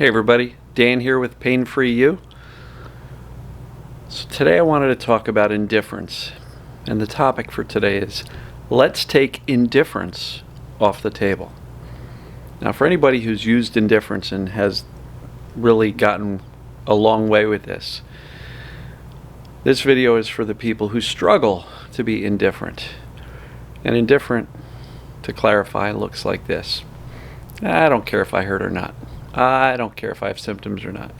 Hey everybody, Dan here with Pain Free You. So today I wanted to talk about indifference, and the topic for today is let's take indifference off the table. Now for anybody who's used indifference and has really gotten a long way with this video is for the people who struggle to be indifferent. And indifferent, to clarify, looks like this. I don't care if I hurt or not. I don't care if I have symptoms or not.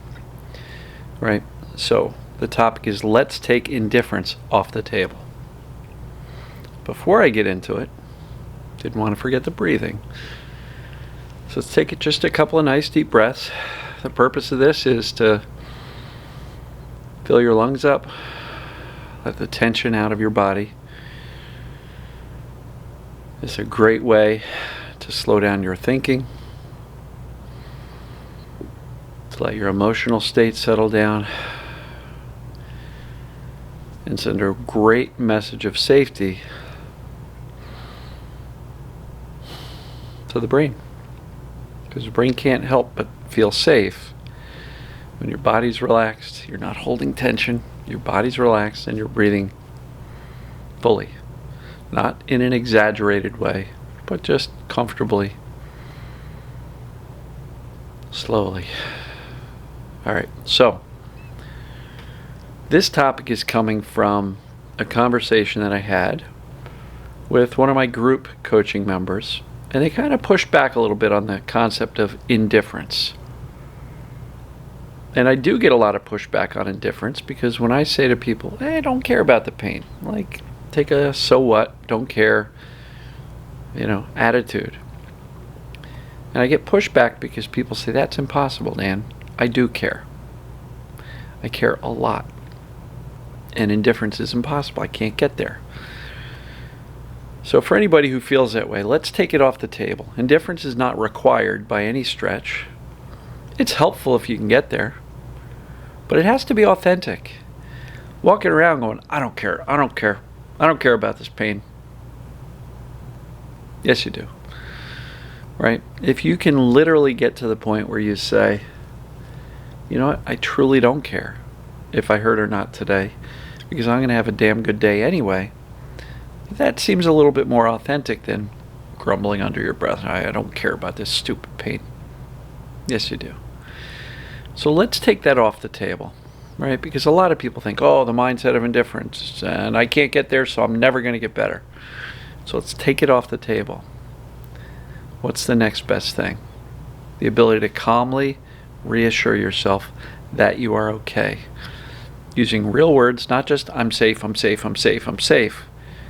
Right? So the topic is let's take indifference off the table. Before I get into it, didn't want to forget the breathing. So let's take just a couple of nice deep breaths. The purpose of this is to fill your lungs up, let the tension out of your body. It's a great way to slow down your thinking, to let your emotional state settle down, and send a great message of safety to the brain. Because the brain can't help but feel safe when your body's relaxed, you're not holding tension, your body's relaxed, and you're breathing fully. Not in an exaggerated way, but just comfortably, slowly. All right, so this topic is coming from a conversation that I had with one of my group coaching members, and they kind of pushed back a little bit on the concept of indifference. And I do get a lot of pushback on indifference because when I say to people, hey, I don't care about the pain, like take a so what, don't care, attitude. And I get pushback because people say, that's impossible, Dan. I do care. I care a lot. And indifference is impossible. I can't get there. So for anybody who feels that way, let's take it off the table. Indifference is not required by any stretch. It's helpful if you can get there. But it has to be authentic. Walking around going, I don't care. I don't care about this pain. Yes, you do. Right? If you can literally get to the point where you say, you know what, I truly don't care if I hurt or not today, because I'm going to have a damn good day anyway, that seems a little bit more authentic than grumbling under your breath, I don't care about this stupid pain. Yes, you do. So let's take that off the table, right? Because a lot of people think, oh, the mindset of indifference, and I can't get there, so I'm never going to get better. So let's take it off the table. What's the next best thing? The ability to calmly reassure yourself that you are okay. Using real words, not just I'm safe, I'm safe, I'm safe, I'm safe.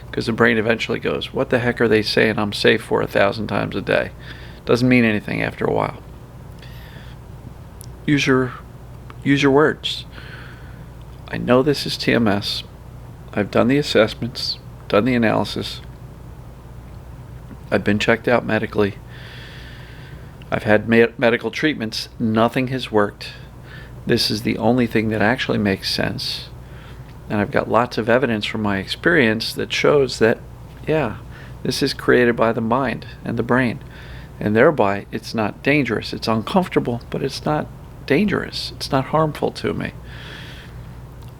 Because the brain eventually goes, what the heck are they saying I'm safe for 1,000 times a day? Doesn't mean anything after a while. Use your words. I know this is TMS. I've done the assessments, done the analysis. I've been checked out medically. I've had medical treatments. Nothing has worked. This is the only thing that actually makes sense. And I've got lots of evidence from my experience that shows that, yeah, this is created by the mind and the brain. And thereby, it's not dangerous. It's uncomfortable, but it's not dangerous. It's not harmful to me.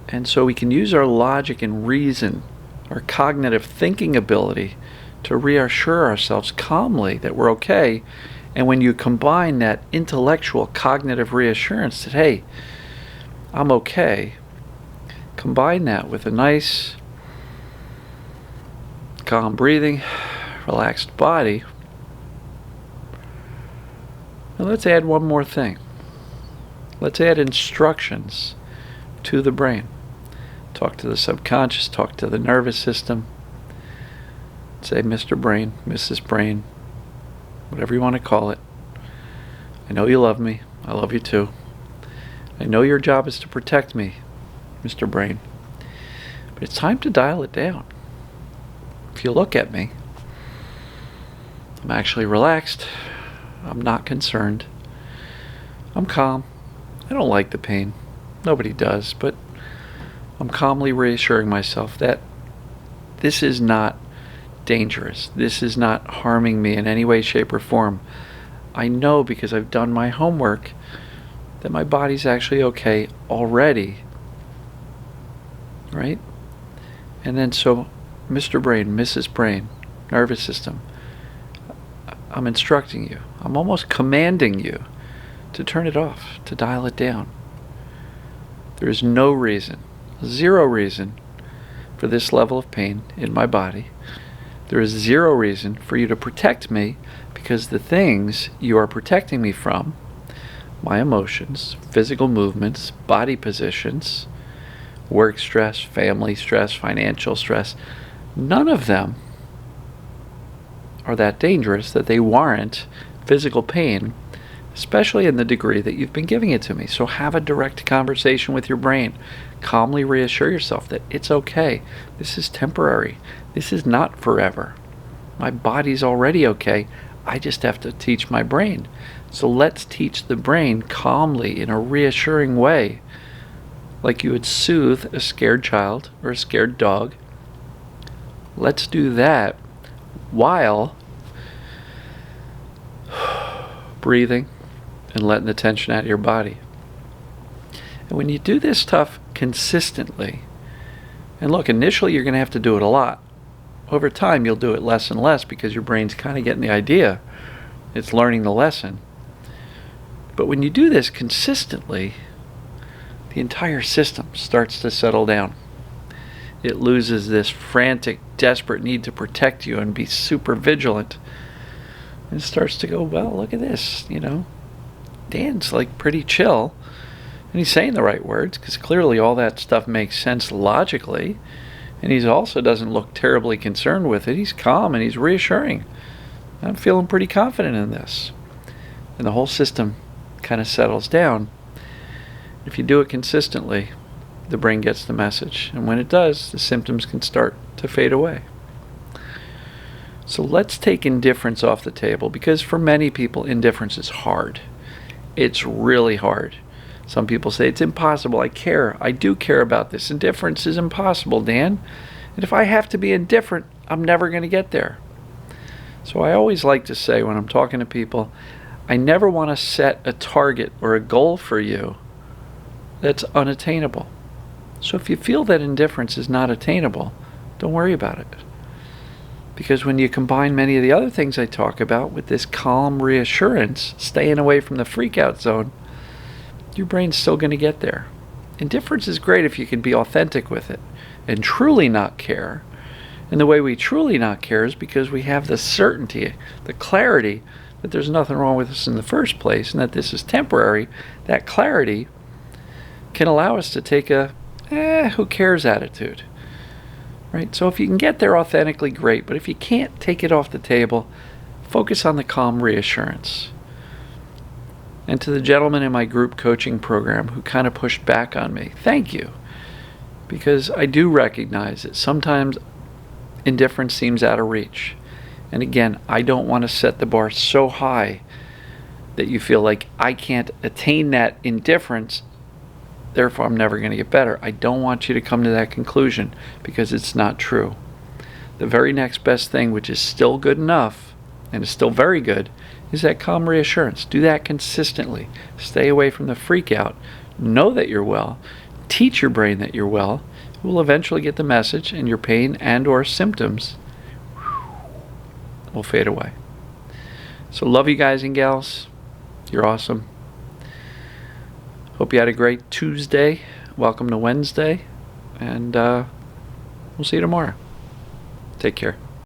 And so we can use our logic and reason, our cognitive thinking ability, to reassure ourselves calmly that we're okay. And when you combine that intellectual cognitive reassurance that, hey, I'm okay, combine that with a nice calm breathing, relaxed body. And let's add one more thing. Let's add instructions to the brain. Talk to the subconscious, talk to the nervous system. Say, Mr. Brain, Mrs. Brain, whatever you want to call it. I know you love me. I love you too. I know your job is to protect me, Mr. Brain. But it's time to dial it down. If you look at me, I'm actually relaxed. I'm not concerned. I'm calm. I don't like the pain. Nobody does, but I'm calmly reassuring myself that this is not dangerous. This is not harming me in any way, shape, or form. I know because I've done my homework that my body's actually okay already, right? And then so, Mr. Brain, Mrs. Brain, nervous system, I'm instructing you. I'm almost commanding you to turn it off, to dial it down. There is no reason, zero reason, for this level of pain in my body. There is zero reason for you to protect me, because the things you are protecting me from, my emotions, physical movements, body positions, work stress, family stress, financial stress, none of them are that dangerous that they warrant physical pain, especially in the degree that you've been giving it to me. So have a direct conversation with your brain. Calmly reassure yourself that it's okay. This is temporary. This is not forever. My body's already okay. I just have to teach my brain. So let's teach the brain calmly in a reassuring way, like you would soothe a scared child or a scared dog. Let's do that while breathing and letting the tension out of your body. And when you do this stuff consistently, and look, initially you're going to have to do it a lot. Over time you'll do it less and less because your brain's kind of getting the idea. It's learning the lesson. But when you do this consistently, the entire system starts to settle down. It loses this frantic, desperate need to protect you and be super vigilant. And it starts to go, well, look at this, Dan's like pretty chill. And he's saying the right words, because clearly all that stuff makes sense logically. And he also doesn't look terribly concerned with it. He's calm and he's reassuring. I'm feeling pretty confident in this. And the whole system kind of settles down. If you do it consistently, the brain gets the message. And when it does, the symptoms can start to fade away. So let's take indifference off the table, because for many people, indifference is hard. It's really hard. Some people say it's impossible. I care. I do care about this. Indifference is impossible, Dan. And if I have to be indifferent, I'm never going to get there. So I always like to say when I'm talking to people, I never want to set a target or a goal for you that's unattainable. So if you feel that indifference is not attainable, don't worry about it. Because when you combine many of the other things I talk about with this calm reassurance, staying away from the freak-out zone, your brain's still going to get there. Indifference is great if you can be authentic with it and truly not care. And the way we truly not care is because we have the certainty, the clarity that there's nothing wrong with us in the first place and that this is temporary. That clarity can allow us to take a who cares attitude. Right? So if you can get there authentically, great. But if you can't, take it off the table. Focus on the calm reassurance. And to the gentleman in my group coaching program who kind of pushed back on me, thank you. Because I do recognize that sometimes indifference seems out of reach. And again, I don't want to set the bar so high that you feel like I can't attain that indifference, therefore I'm never going to get better. I don't want you to come to that conclusion, because it's not true. The very next best thing, which is still good enough, and is still very good, is that calm reassurance. Do that consistently. Stay away from the freak out. Know that you're well. Teach your brain that you're well. It will eventually get the message, and your pain and or symptoms will fade away. So love you guys and gals. You're awesome. Hope you had a great Tuesday. Welcome to Wednesday. And we'll see you tomorrow. Take care.